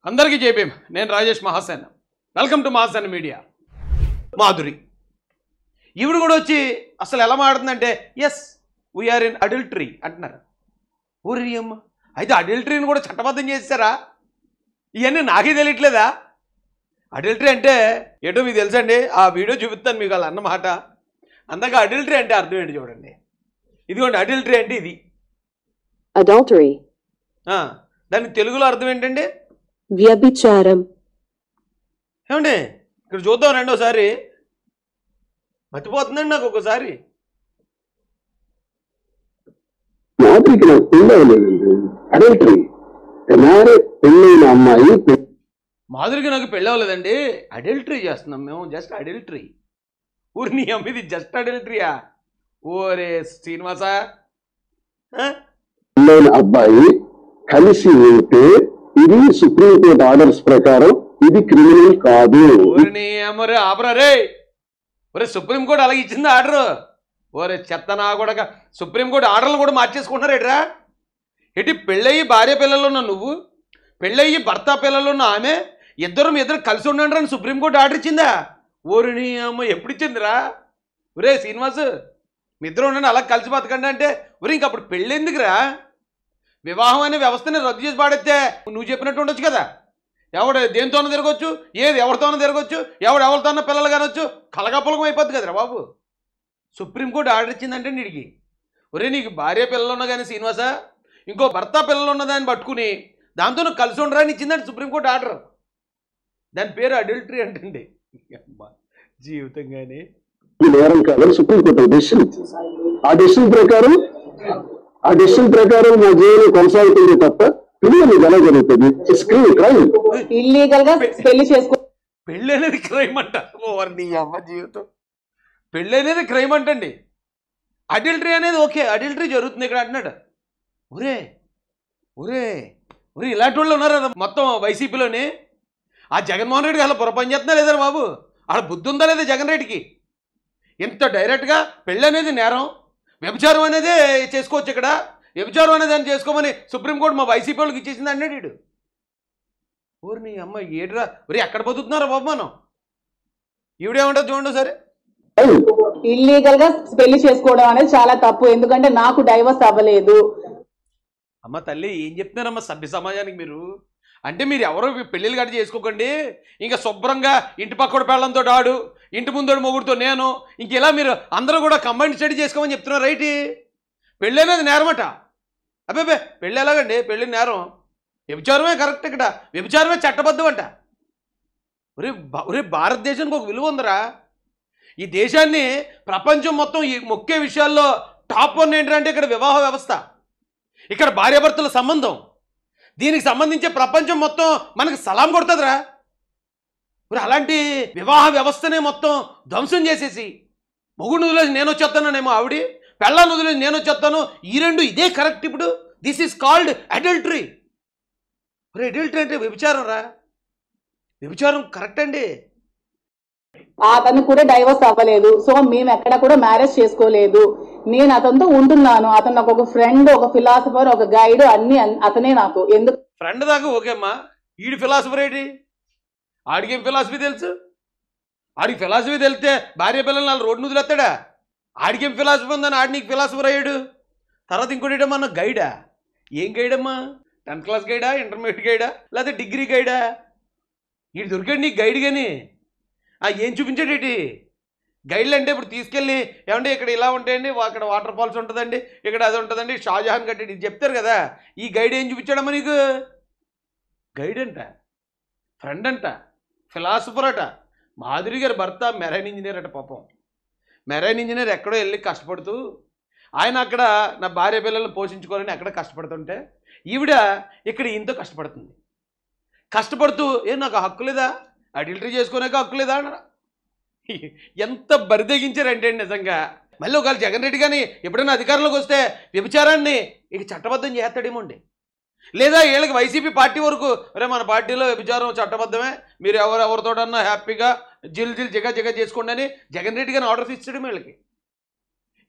అందరికీ జైభీమ్. నేను Rajesh Mahasen. Welcome to Mahasen media. Madhuri ఈవిడ కూడా వచ్చి అసలు ఎలా మాడుతుందంటే ఎస్ వీఆర్ ఇన్ అడల్టరీ అంటున్నారు. ఊరి అమ్మ, అయితే అడల్టరీని కూడా చట్టబద్ధం చేస్తారా? ఇవన్నీ నాకే తెలియట్లేదా? అడల్టరీ అంటే ఏంటో మీకు తెలుసండి. ఆ వీడియో చూపిస్తాను మీకు అలా అన్నమాట. అందాక అడల్టరీ అంటే అర్థం ఏంటి చూడండి. ఇదిగోండి అడల్టరీ అంటే ఇది. అడల్టరీ దానికి తెలుగులో అర్థం ఏంటండి? వ్యభిచారం. ఏమండి ఇక్కడ చూద్దాం రెండోసారి. మర్చిపోతుందండి నాకు ఒకసారి. మాధురికి నాకు పెళ్ళవలేదండి. అడల్టరీ. పెళ్ళైన అమ్మాయి మాధురికి నాకు పెళ్ళవలేదండి, అడల్టరీ చేస్తున్నాం మేము. Just adultery. ఊరి నీ అమ్మ, ఇది జస్ట్ అడల్టరీయా? ఓరే శ్రీనివాస, పెళ్ళైన అబ్బాయి కలిసి ఉంటే ఇది సుప్రీంకోర్టు ఆర్డర్స్ ప్రకారం ఇది క్రిమినల్ కాదు. ఊరి నీ అమ్మరే ఆపరా రే. ఒరే సుప్రీంకోర్టు అలాగే ఇచ్చింది ఆర్డర్. ఓరే చెత్తనా కూడా సుప్రీంకోర్టు ఆర్డర్లు కూడా మార్చేసుకుంటున్నారు ఎట్రా? ఎటు పెళ్ళయ్యి భార్య పిల్లలు ఉన్న నువ్వు, పెళ్ళయ్యి భర్త పిల్లలు ఉన్న ఆమె, ఇద్దరు కలిసి ఉండండి అని సుప్రీంకోర్టు ఆర్డర్ ఇచ్చిందా? ఓరిని అమ్మ ఎప్పుడు ఇచ్చిందిరా? ఒరే శ్రీనివాస్, మీ ఇద్దరు ఉండండి అలా కలిసి బతకండి అంటే ఒరే ఇంకప్పుడు పెళ్ళి ఎందుకురా? వివాహం అనే వ్యవస్థని రద్దు చేసి పాడైతే నువ్వు చెప్పినట్టు ఉండొచ్చు కదా. ఎవడు దేనితోనో తిరగొచ్చు, ఏది ఎవరితోనో తిరగొచ్చు, ఎవరితోనో పిల్లలు కానొచ్చు, కలగపులకం అయిపోద్ది కదరా బాబు. సుప్రీంకోర్టు ఆర్డర్ ఇచ్చిందంటే నీడికి ఒరే నీకు భార్య పిల్లలు ఉన్నా కానీ శ్రీనివాస, ఇంకో భర్త పిల్లలు ఉన్నదాన్ని పట్టుకుని దాంతో నువ్వు కలిసి ఉండరాని ఇచ్చిందంటే సుప్రీంకోర్టు ఆర్డర్. దాని పేరు అడల్టరీ అంటండి. జీవితంగానే నేరం కాదని సుప్రీంకోర్టు డెసిషన్ ఇచ్చింది. ఆ డెసిషన్ ప్రకారం నా జీవనం కొనసాగుతుంది తప్ప పిల్లలు మీకు ఎలా జరుగుతుంది? ఇల్లీగల్ గా పెళ్లి చేసుకో. పెళ్ళి అనేది క్రైమ్ అంట. నీ అమ్మ జీవితం. పెళ్ళి అనేది క్రైమ్ అంటండి. అడల్టరీ అనేది ఓకే, అడల్టరీ జరుగుతుంది ఇక్కడ అంటున్నాడు. ఒరే ఒరే ఒరే ఇలాంటి వాళ్ళు ఉన్నారు మొత్తం వైసీపీలోని. ఆ జగన్మోహన్ రెడ్డికి అలా పొరపని చేస్తున్నా లేదా బాబు? అలా బుద్ధి ఉందా లేదా జగన్ రెడ్డికి? ఇంత డైరెక్ట్గా పెళ్ళి అనేది నేరం, వ్యభిచారం అనేది చేసుకోవచ్చు ఇక్కడ, వ్యభిచారం అనేది అని చేసుకోమని సుప్రీంకోర్టు మా వైసీపీ వాళ్ళకి ఇచ్చేసింది అన్నాడు వీడు. ఊరిని అమ్మ ఏడ్రా ఒరే ఎక్కడ బతుకుతున్నారా బాబు మనం? ఈవిడేమంటారు చూడండి సరే. ఇల్లీగల్ గా పెళ్లి చేసుకోవడం అనేది చాలా తప్పు, ఎందుకంటే నాకు డైవర్స్ అవ్వలేదు. అమ్మ తల్లి ఏం చెప్తున్నారమ్మ సభ్య సమాజానికి మీరు? అంటే మీరు ఎవరో పెళ్ళిళ్ళు గట్టి చేసుకోకండి, ఇంకా శుభ్రంగా ఇంటి పక్కడు పెళ్ళంతో ఆడు, ఇంటి ముందోడు మొగుడుతో నేను, ఇంక ఇలా మీరు అందరూ కూడా కంబైన్ స్టడీ చేసుకోమని చెప్తున్నారు రైట్? పెళ్ళి అనేది నేరమట. అబ్బాబే పెళ్ళి ఎలాగండి? పెళ్ళి నేరం, వ్యభిచారమే కరెక్ట్. ఇక్కడ వ్యభిచారమే చట్టబద్ధం అంట. ఒరే భారతదేశానికి ఒక విలువ ఉందరా. ఈ దేశాన్ని ప్రపంచం మొత్తం ఈ ముఖ్య విషయాల్లో టాప్ 1 ఏంటంటే ఇక్కడ వివాహ వ్యవస్థ, ఇక్కడ భార్యాభర్తల సంబంధం. దీనికి సంబంధించి ప్రపంచం మొత్తం మనకు సలాం కొడుతుందిరా. మరి అలాంటి వివాహ వ్యవస్థనే మొత్తం ధ్వంసం చేసేసి మొగుడు వదిలేసి నేను వచ్చేస్తానేమో ఆవిడ, పెళ్ళాన్ని వదిలేసి నేను వచ్చేస్తాను, ఈ రెండు ఇదే కరెక్ట్. ఇప్పుడు దిస్ ఈజ్ కాల్డ్ అడల్టరీ. మరి అడల్టరీ అంటే వ్యభిచారం రా. వ్యభిచారం కరెక్ట్ అండి. అతను కూడా డైవర్స్ అవ్వలేదు, సో మేము ఎక్కడ కూడా మ్యారేజ్ చేసుకోలేదు. నేను అతనితో ఉంటున్నాను. అతను నాకు ఒక ఫ్రెండ్, ఒక ఫిలాసఫర్, ఒక గైడ్, అన్ని అతనే నాకు. ఎందుకు ఫ్రెండ్ దాకా ఓకే అమ్మా, ఈడి ఫిలాసఫర్ ఏంటి? ఆడికేం ఫిలాసఫీ తెలుసు? ఆడికి ఫిలాసఫీ తెలితే భార్య పిల్లలు నాలుగు రోడ్డు వదిలేస్తాడా? ఆడికేం ఫిలాసఫీ ఉందని ఆడి నీకు ఫిలాసఫర్ అయ్యాడు. తర్వాత ఇంకోటి ఏంటమ్మా, నా గైడా? ఏం గైడ్ అమ్మా? 10th క్లాస్ గైడా, ఇంటర్మీడియట్ గైడా, లేకపోతే డిగ్రీ గైడా? ఈడు దొరికాడు నీకు గైడ్ కానీ ఏం చూపించాడేటి? గైడ్లు అంటే ఇప్పుడు తీసుకెళ్ళి ఏమంటే ఇక్కడ ఇలా ఉంటాయండి, అక్కడ వాటర్ ఫాల్స్ ఉంటుందండి, ఇక్కడ అది ఉంటుందండి, షాజహాన్ కట్టేది ఇది చెప్తారు కదా. ఈ గైడ్ ఏం చూపించాడమ్మా నీకు? గైడ్ అంట, ఫ్రెండ్ అంట, ఫిలాసఫర్ అట. మాధురి గారి భర్త మెరైన్ ఇంజనీర్ అట. పాపం మెరైన్ ఇంజనీర్ ఎక్కడో వెళ్ళి కష్టపడుతూ ఆయన అక్కడ నా భార్య పిల్లలను పోషించుకోవాలని ఎక్కడ కష్టపడుతుంటే ఈవిడ ఇక్కడ ఈయనతో కష్టపడుతూ నాకు హక్కు లేదా, అడల్టరీ చేసుకునేక హక్కు లేదా అన్న. ఎంత బరిదెగించారంటే నిజంగా. మళ్ళీ ఒకవేళ జగన్ రెడ్డి కానీ ఎప్పుడైనా అధికారంలోకి వస్తే వ్యభిచారాన్ని ఇక చట్టబద్ధం చేస్తాడేమో అండి. లేదా వీళ్ళకి వైసీపీ పార్టీ వరకు అరే మన పార్టీలో వ్యభిచారం చట్టబద్ధమే, మీరు ఎవరితోటన్నా హ్యాపీగా జిల్ జిగ చేసుకోండి అని జగన్ రెడ్డి గారిని ఆర్డర్స్ ఇచ్చాడు వీళ్ళకి.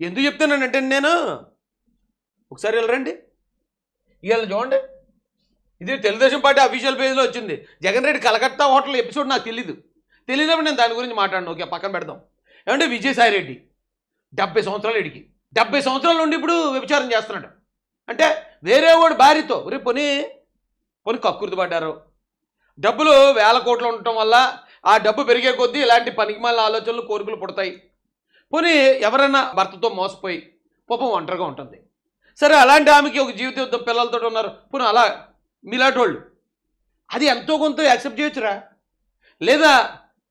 ఎందుకు చెప్తున్నానంటే నేను ఒకసారి వెళ్ళరండి, ఇవాళ చూడండి ఇది తెలుగుదేశం పార్టీ అఫీషియల్ పేజ్లో వచ్చింది. జగన్ రెడ్డి కలకత్తా హోటల్ ఎపిసోడ్ నాకు తెలియనప్పుడు నేను దాని గురించి మాట్లాడను. ఓకే, పక్కన పెడదాం. ఏమంటే విజయసాయి రెడ్డి 70 సంవత్సరాలు ఎడికి 70 సంవత్సరాల నుండి ఇప్పుడు వ్యభిచారం చేస్తున్నాడు. అంటే వేరే వాడు భార్యతో పోనీ కక్కుర్తి పడ్డారు. డబ్బులు వేల కోట్లు ఉండటం వల్ల ఆ డబ్బు పెరిగే కొద్దీ ఇలాంటి పనికిమాలిన ఆలోచనలు కోరికలు పుడతాయి. పోనీ ఎవరైనా భర్తతో మోసపోయి పాపం ఒంటరిగా ఉంటుంది. సరే, అలాంటి ఆమెకి ఒక జీవిత యుద్ధం పిల్లలతో ఉన్నారు. పోనీ అలా మీలాంటి వాళ్ళు అది ఎంతో కొంత యాక్సెప్ట్ చేయొచ్చురా. లేదా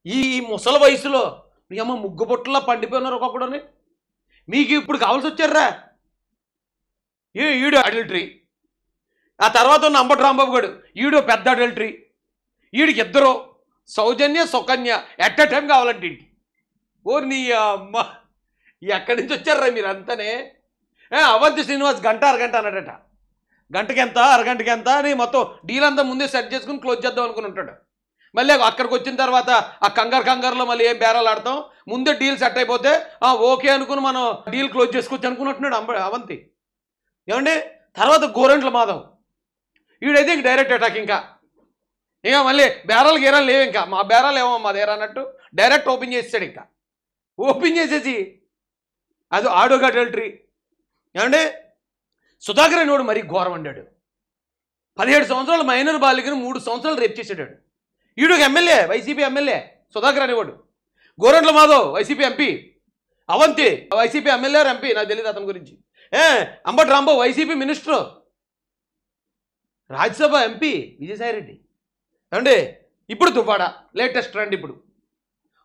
ఈ ముసలి వయసులో మీ అమ్మ ముగ్గు బొట్టలా పండిపోయినారు ఒక్కొక్కడని మీకు ఇప్పుడు కావాల్సి వచ్చారా? ఈడు అడల్టరీ, ఆ తర్వాత ఉన్న అంబటి రాంబాబు గారు ఈడు పెద్ద అడల్టరీ, వీడికి ఇద్దరు సౌజన్య సుకన్య ఎట్ ఎ టైం కావాలంటే ఇంటి. ఓ నీ అమ్మ, ఎక్కడి నుంచి వచ్చారా మీరు అంతానే? అవంతి శ్రీనివాస్ గంట అరగంట అన్నాడట. గంటకి ఎంత అరగంటకి ఎంత అని మొత్తం డీల్ అంతా ముందే సెట్ చేసుకుని క్లోజ్ చేద్దాం అనుకుని ఉంటాడు. మళ్ళీ అక్కడికి వచ్చిన తర్వాత ఆ కంగారులో మళ్ళీ ఏం బేరాలు ఆడతాం, ముందే డీల్ సెట్ అయిపోతే ఓకే అనుకుని మనం డీల్ క్లోజ్ చేసుకోవచ్చు అనుకున్నట్టున్నాడు అవంతి. ఏమండి, తర్వాత గోరంట్ల మాధవ్ వీడైతే ఇంక డైరెక్ట్ అటాక్. ఇంకా మళ్ళీ బేరాలు గేరాలు లేవు, ఇంకా మా బేరాలు ఏమో మా దగ్గర అన్నట్టు డైరెక్ట్ ఓపెన్ చేసాడు. ఇంకా ఓపెన్ చేసేసి అది ఆడోగా అడల్టరీ. ఏమంటే సుధాకర్ అనేవాడు మరీ ఘోరం అన్నాడు. 17 సంవత్సరాల మైనర్ బాలికను 3 సంవత్సరాలు రేపు చేసాడు. ఈడు ఎమ్మెల్యే, వైసీపీ ఎమ్మెల్యే సుధాకర్ అనేవాడు. Gorantla Madhav YCP MP, Avanthi YCP MLA MP, నాకు తెలియదు అతని గురించి. Ambati Rambabu YCP minister, Rajya Sabha MP Vijayasai Reddy. అంటే ఇప్పుడు దువ్వాడ లేటెస్ట్ ట్రెండ్. ఇప్పుడు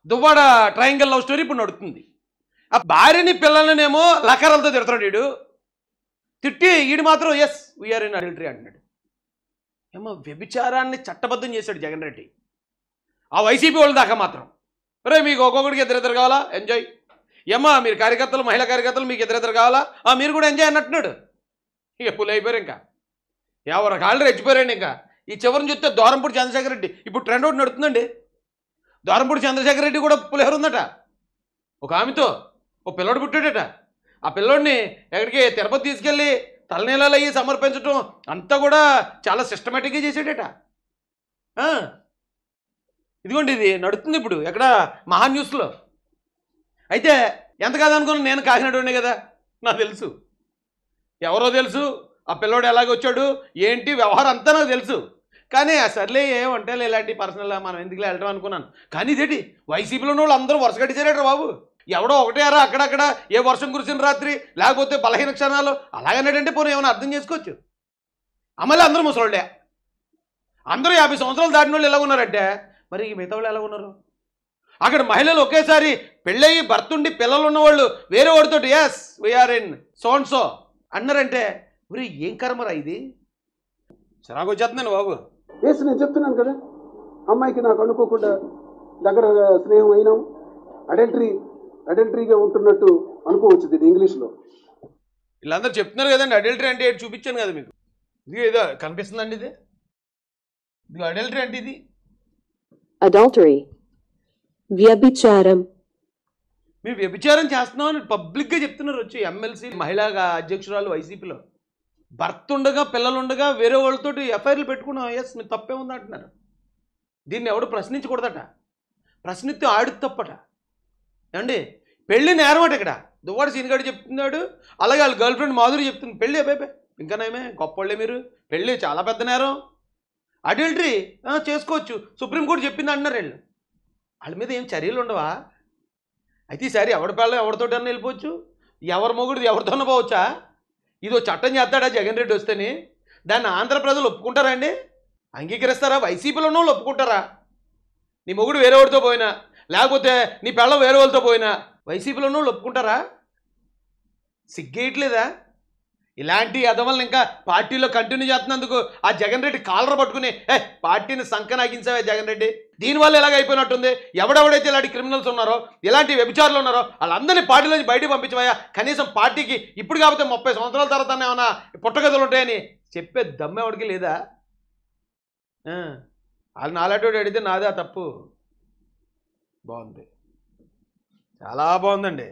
దువ్వాడ ట్రయాంగిల్ లవ్ స్టోరీ ఇప్పుడు నడుస్తుంది. ఆ భార్యని పిల్లలనేమో లకారాలతో తిడతాడు వీడు. తిట్టి వీడు మాత్రం ఎస్ వీఆర్ ఇన్ అడల్టరీ అంటున్నాడు. ఏమో వ్యభిచారాన్ని చట్టబద్ధం చేశాడు జగన్ రెడ్డి. ఆ వైసీపీ వాళ్ళ దాకా మాత్రం మీకు ఒక్కొక్కడికి ఇద్దరిద్దరు కావాలా ఎంజాయ్. ఏమ్మా మీరు కార్యకర్తలు, మహిళా కార్యకర్తలు మీకు ఇద్దరిద్దరు కావాలా, మీరు కూడా ఎంజాయ్ అన్నట్టున్నాడు. ఇక పులి అయిపోయారు. ఇంకా ఎవరు కాళ్ళు రెచ్చిపోయారండి. ఇంకా ఈ చివరిని చూస్తే దూరంపూడి చంద్రశేఖర్ రెడ్డి ఇప్పుడు ట్రెండ్ ఒకటి నడుతుందండి. దూరంపూడి చంద్రశేఖర్ రెడ్డి కూడా పులిహోర ఉందట. ఒక ఆమెతో ఓ పిల్లోడు పుట్టాడట. ఆ పిల్లోడిని ఎక్కడికి తిరుపతి తీసుకెళ్ళి తలనీలాలు అయ్యి సమర్పించడం అంతా కూడా చాలా సిస్టమేటిక్గా చేసాడట. ఇదిగోండి ఇది నడుస్తుంది ఇప్పుడు ఎక్కడ మహా న్యూస్లో. అయితే ఎంత కాదనుకున్నా నేను కాకినాడనే కదా, నాకు తెలుసు ఎవరో తెలుసు, ఆ పిల్లోడు ఎలాగ వచ్చాడు ఏంటి వ్యవహారం అంతా నాకు తెలుసు. కానీ సర్లే ఏమంటే ఇలాంటి పర్సనల్ మనం ఎందుకు వెళ్ళడం అనుకున్నాను. కానీ ఇదేంటి వైసీపీలో ఉన్న వాళ్ళు అందరూ వరుస కట్టించారట బాబు. ఎవడో ఒకటేరా అక్కడక్కడ ఏ వర్షం కురిసిన రాత్రి లేకపోతే బలహీన క్షణాలు అలాగనేటంటే పోనీ ఏమైనా అర్థం చేసుకోవచ్చు. అమలు అందరూ ముసలోళ్ళే, అందరూ 50 సంవత్సరాలు దాటిన వాళ్ళు ఎలా ఉన్నారంటే మరి మిగతా వాళ్ళు ఎలా ఉన్నారు? అక్కడ మహిళలు ఒకేసారి పెళ్ళయి భర్తుండి పిల్లలు ఉన్నవాళ్ళు వేరే వాడితో ఎస్ వీఆర్ ఇన్ సో అన్నారంటే మరి ఏం కర్మరా ఇది? చిరాకు వచ్చేస్తున్నాను బాబు. ఎస్ నేను చెప్తున్నాను కదా, అమ్మాయికి నాకు అనుకోకుండా దగ్గర స్నేహం అయినాం, అడల్టరీగా ఉంటున్నట్టు అనుకోవచ్చు ఇది ఇంగ్లీష్లో. వీళ్ళందరూ చెప్తున్నారు కదండి అడల్టరీ అంటే ఏంటి చూపించాను కదా మీకు. ఇది ఏదో కనిపిస్తుందండి, ఇది అడల్టరీ అంటే ఇది అడల్టరీ వ్యభిచారం. మీరు వ్యభిచారం చేస్తున్నాం అని పబ్లిక్గా చెప్తున్నారు. వచ్చి ఎమ్మెల్సీ మహిళా అధ్యక్షురాలు వైసీపీలో భర్త ఉండగా పిల్లలుండగా వేరే వాళ్ళతో ఎఫ్ఐఆర్లు పెట్టుకున్నాం. ఎస్ మీరు తప్పే ఉంది అంటున్నారు. దీన్ని ఎవడు ప్రశ్నించకూడదట, ప్రశ్నిస్తే ఆడు తప్పట. ఏమండి పెళ్ళి నేరం అట. ఇక్కడ దువ్వాడ సీనిగాడు చెప్తున్నాడు, అలాగే వాళ్ళ గర్ల్ ఫ్రెండ్ మాధురి చెప్తుంది పెళ్ళి అబ్బాయి ఇంకానేమే గొప్పవాళ్ళే మీరు, పెళ్ళి చాలా పెద్ద నేరం, అడల్టరీ చేసుకోవచ్చు సుప్రీంకోర్టు చెప్పింది అంటున్నారు. వీళ్ళు వాళ్ళ మీద ఏం చర్యలు ఉండవా? అయితే ఈసారి ఎవరి పిల్లలు ఎవరితోటన్నా వెళ్ళిపోవచ్చు, ఎవరి మొగుడు ఎవరితోనే పోవచ్చా? ఇదో చట్టం చేస్తాడా జగన్ రెడ్డి వస్తేనే? దాన్ని ఆంధ్ర ప్రజలు ఒప్పుకుంటారా అండి? అంగీకరిస్తారా? వైసీపీలో ఉన్న వాళ్ళు ఒప్పుకుంటారా? నీ మొగుడు వేరే వాడితో పోయినా లేకపోతే నీ పిల్లలు వేరే వాళ్ళతో పోయినా వైసీపీలో ఉన్న వాళ్ళు ఒప్పుకుంటారా? సిగ్గేయట్లేదా? ఇలాంటి అదవల్ని ఇంకా పార్టీలో కంటిన్యూ చేస్తున్నందుకు ఆ జగన్ రెడ్డి కాలర్ పట్టుకుని పార్టీని సంకనాగించావే జగన్ రెడ్డి. దీనివల్ల ఎలాగ అయిపోయినట్టుంది. ఎవడెవడైతే ఇలాంటి క్రిమినల్స్ ఉన్నారో ఇలాంటి వ్యభిచారులు ఉన్నారో వాళ్ళందరినీ పార్టీలోంచి బయటకు పంపించవయ్యా. కనీసం పార్టీకి ఇప్పుడు కాకపోతే 30 సంవత్సరాల తర్వాత ఏమైనా పుట్టగదులు ఉంటాయని చెప్పే దమ్మెవడికి లేదా? వాళ్ళు నాలాంటి అడిగితే నాదే తప్పు. బాగుంది, చాలా బాగుందండి.